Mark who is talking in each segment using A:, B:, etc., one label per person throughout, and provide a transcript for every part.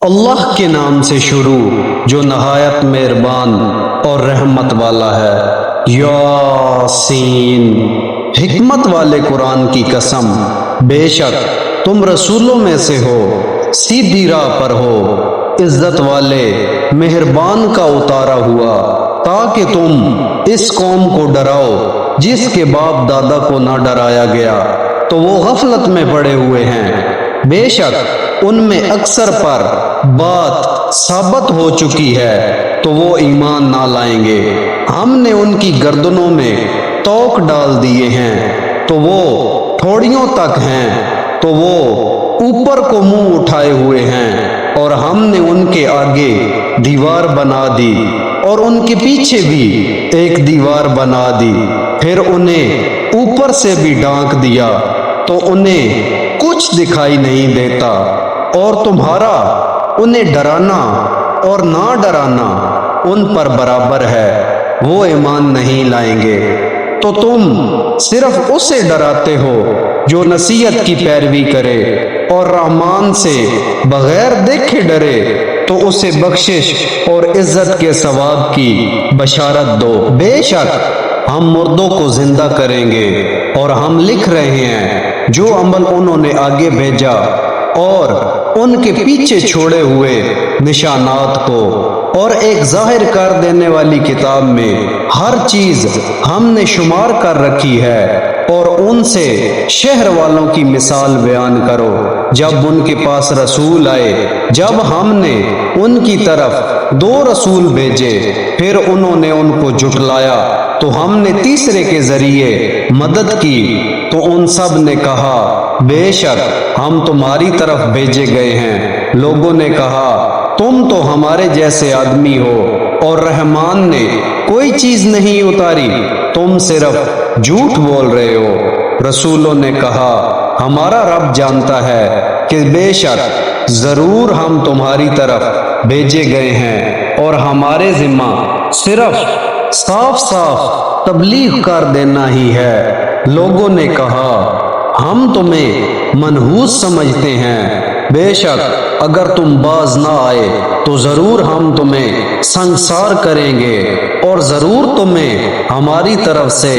A: اللہ کے نام سے شروع جو نہایت مہربان اور رحمت والا ہے۔ یاسین۔ حکمت والے قرآن کی قسم، بے شک تم رسولوں میں سے ہو، سیدھی راہ پر ہو، عزت والے مہربان کا اتارا ہوا، تاکہ تم اس قوم کو ڈراؤ جس کے باپ دادا کو نہ ڈرایا گیا تو وہ غفلت میں پڑے ہوئے ہیں۔ بے شک ان میں اکثر پر بات ثابت ہو چکی ہے تو وہ ایمان نہ لائیں گے۔ ہم نے ان کی گردنوں میں توق ڈال دیے ہیں تو وہ تھوڑیوں تک ہیں، تو وہ اوپر کو منہ اٹھائے ہوئے ہیں، اور ہم نے ان کے آگے دیوار بنا دی اور ان کے پیچھے بھی ایک دیوار بنا دی، پھر انہیں اوپر سے بھی ڈھانک دیا تو انہیں کچھ دکھائی نہیں دیتا، اور تمہارا انہیں ڈرانا اور نہ ڈرانا ان پر برابر ہے، وہ ایمان نہیں لائیں گے۔ تو تم صرف اسے ڈراتے ہو جو نصیحت کی پیروی کرے اور رحمان سے بغیر دیکھے ڈرے، تو اسے بخشش اور عزت کے ثواب کی بشارت دو۔ بے شک ہم مردوں کو زندہ کریں گے، اور ہم لکھ رہے ہیں جو عمل انہوں نے آگے بھیجا اور ان کے پیچھے چھوڑے ہوئے نشانات کو، اور ایک ظاہر کر دینے والی کتاب میں ہر چیز ہم نے شمار کر رکھی ہے، اور ان سے شہر والوں کی مثال بیان کرو جب ان کے پاس رسول آئے، جب ہم نے ان کی طرف 2 رسول بھیجے پھر انہوں نے ان کو جھٹلایا تو ہم نے تیسرے کے ذریعے مدد کی، تو ان سب نے کہا بے شک ہم تمہاری طرف بھیجے گئے ہیں۔ لوگوں نے کہا تم تو ہمارے جیسے آدمی ہو اور رحمان نے کوئی چیز نہیں اتاری، تم صرف جھوٹ بول رہے ہو۔ رسولوں نے کہا ہمارا رب جانتا ہے کہ بے شک ضرور ہم تمہاری طرف بھیجے گئے ہیں، اور ہمارے ذمہ صرف صاف صاف تبلیغ کر دینا ہی ہے۔ لوگوں نے کہا ہم تمہیں منحوس سمجھتے ہیں، بے شک اگر تم باز نہ آئے تو ضرور ہم تمہیں سنسار کریں گے، اور ضرور تمہیں ہماری طرف سے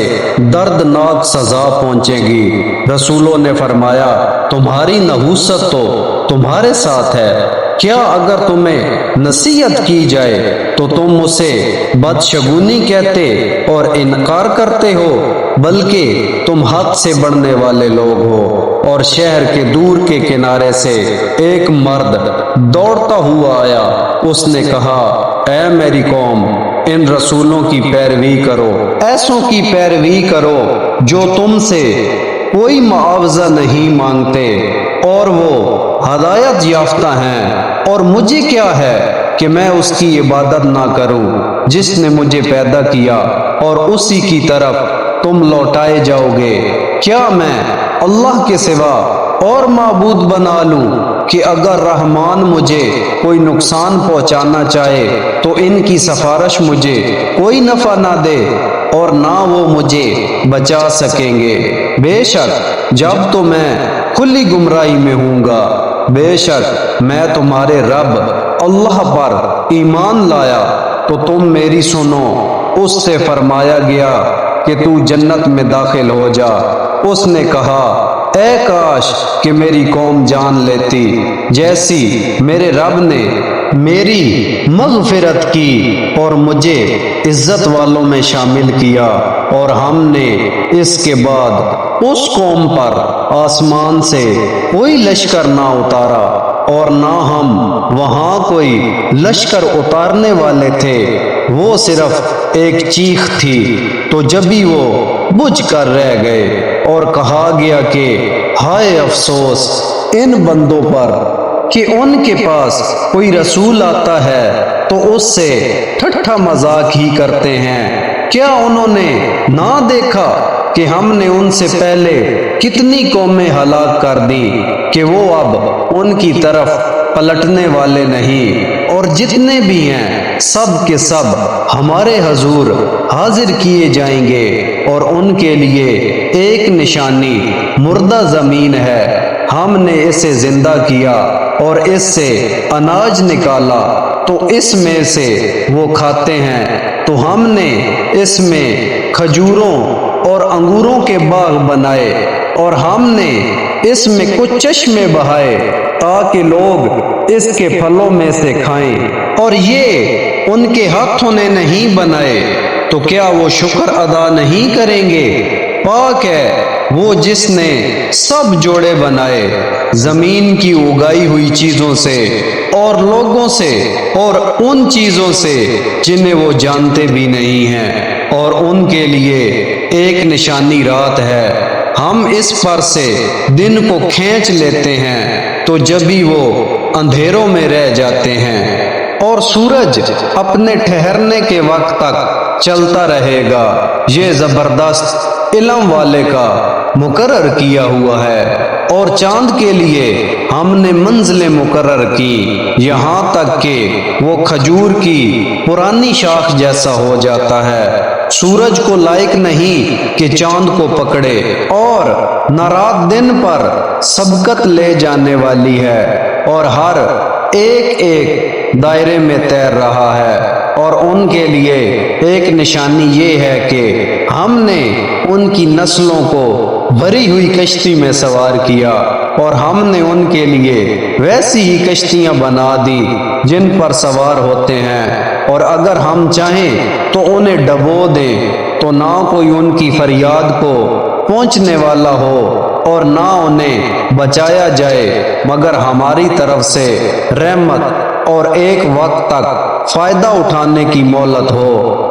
A: دردناک سزا پہنچے گی۔ رسولوں نے فرمایا تمہاری نحوست تو تمہارے ساتھ ہے، کیا اگر تمہیں نصیحت کی جائے تو تم اسے بدشگونی کہتے اور انکار کرتے ہو؟ بلکہ تم حد سے بڑھنے والے لوگ ہو۔ اور شہر کے دور کے کنارے سے ایک مرد دوڑتا ہوا آیا، اس نے کہا اے میری قوم، ان رسولوں کی پیروی کرو، ایسوں کی پیروی کرو جو تم سے کوئی معاوضہ نہیں مانگتے اور وہ ہدایت یافتہ ہیں، اور مجھے کیا ہے کہ میں اس کی عبادت نہ کروں جس نے مجھے پیدا کیا، اور اسی کی طرف تم لوٹائے جاؤ گے۔ کیا میں اللہ کے سوا اور معبود بنا لوں کہ اگر رحمان مجھے کوئی نقصان پہنچانا چاہے تو ان کی سفارش مجھے کوئی نفع نہ دے، اور نہ وہ مجھے بچا سکیں گے۔ بے شک جب تو میں کھلی گمراہی میں ہوں گا، بے شک میں تمہارے رب اللہ پر ایمان لایا تو تم میری سنو۔ اس سے فرمایا گیا کہ تو جنت میں داخل ہو جا۔ اس نے کہا اے کاش کہ میری قوم جان لیتی جیسی میرے رب نے میری مغفرت کی اور مجھے عزت والوں میں شامل کیا، اور ہم نے اس کے بعد اس قوم پر آسمان سے کوئی لشکر نہ اتارا، اور نہ ہم وہاں کوئی لشکر اتارنے والے تھے، وہ صرف ایک چیخ تھی تو جبھی وہ بجھ کر رہ گئے، اور کہا گیا کہ ہائے افسوس ان بندوں پر کہ ان کے پاس کوئی رسول آتا ہے تو اس سے ٹھٹھا مذاق ہی کرتے ہیں۔ کیا انہوں نے نہ دیکھا کہ ہم نے ان سے پہلے کتنی قومیں ہلاک کر دی کہ وہ اب ان کی طرف پلٹنے والے نہیں، اور جتنے بھی ہیں سب کے سب ہمارے حضور حاضر کیے جائیں گے، اور ان کے لیے ایک نشانی مردہ زمین ہے ہم نے اسے زندہ کیا اور اس سے اناج نکالا تو اس میں سے وہ کھاتے ہیں، تو ہم نے اس میں کھجوروں اور انگوروں کے باغ بنائے اور ہم نے اس میں کچھ چشمے بہائے تاکہ لوگ اس کے پھلوں میں سے کھائیں، اور یہ ان کے ہاتھوں نے نہیں بنائے، تو کیا وہ شکر ادا نہیں کریں گے؟ پاک ہے وہ جس نے سب جوڑے بنائے، زمین کی اگائی ہوئی چیزوں سے اور لوگوں سے اور ان چیزوں سے جنہیں وہ جانتے بھی نہیں ہیں، اور ان کے لیے ایک نشانی رات ہے، ہم اس پر سے دن کو کھینچ لیتے ہیں تو جبھی وہ اندھیروں میں رہ جاتے ہیں، اور سورج اپنے ٹھہرنے کے وقت تک چلتا رہے گا، یہ زبردست علم والے کا مقرر کیا ہوا ہے، اور چاند کے لیے ہم نے منزلیں مقرر کی یہاں تک کہ وہ کھجور کی پرانی شاخ جیسا ہو جاتا ہے، سورج کو لائق نہیں کہ چاند کو پکڑے، اور نہ رات دن پر سبقت لے جانے والی ہے، اور ہر ایک ایک دائرے میں تیر رہا ہے، اور ان کے لیے ایک نشانی یہ ہے کہ ہم نے ان کی نسلوں کو بھری ہوئی کشتی میں سوار کیا، اور ہم نے ان کے لیے ویسی ہی کشتیاں بنا دی جن پر سوار ہوتے ہیں، اور اگر ہم چاہیں تو انہیں ڈبو دیں تو نہ کوئی ان کی فریاد کو پہنچنے والا ہو اور نہ انہیں بچایا جائے مگر ہماری طرف سے رحمت اور ایک وقت تک فائدہ اٹھانے کی مہلت ہو۔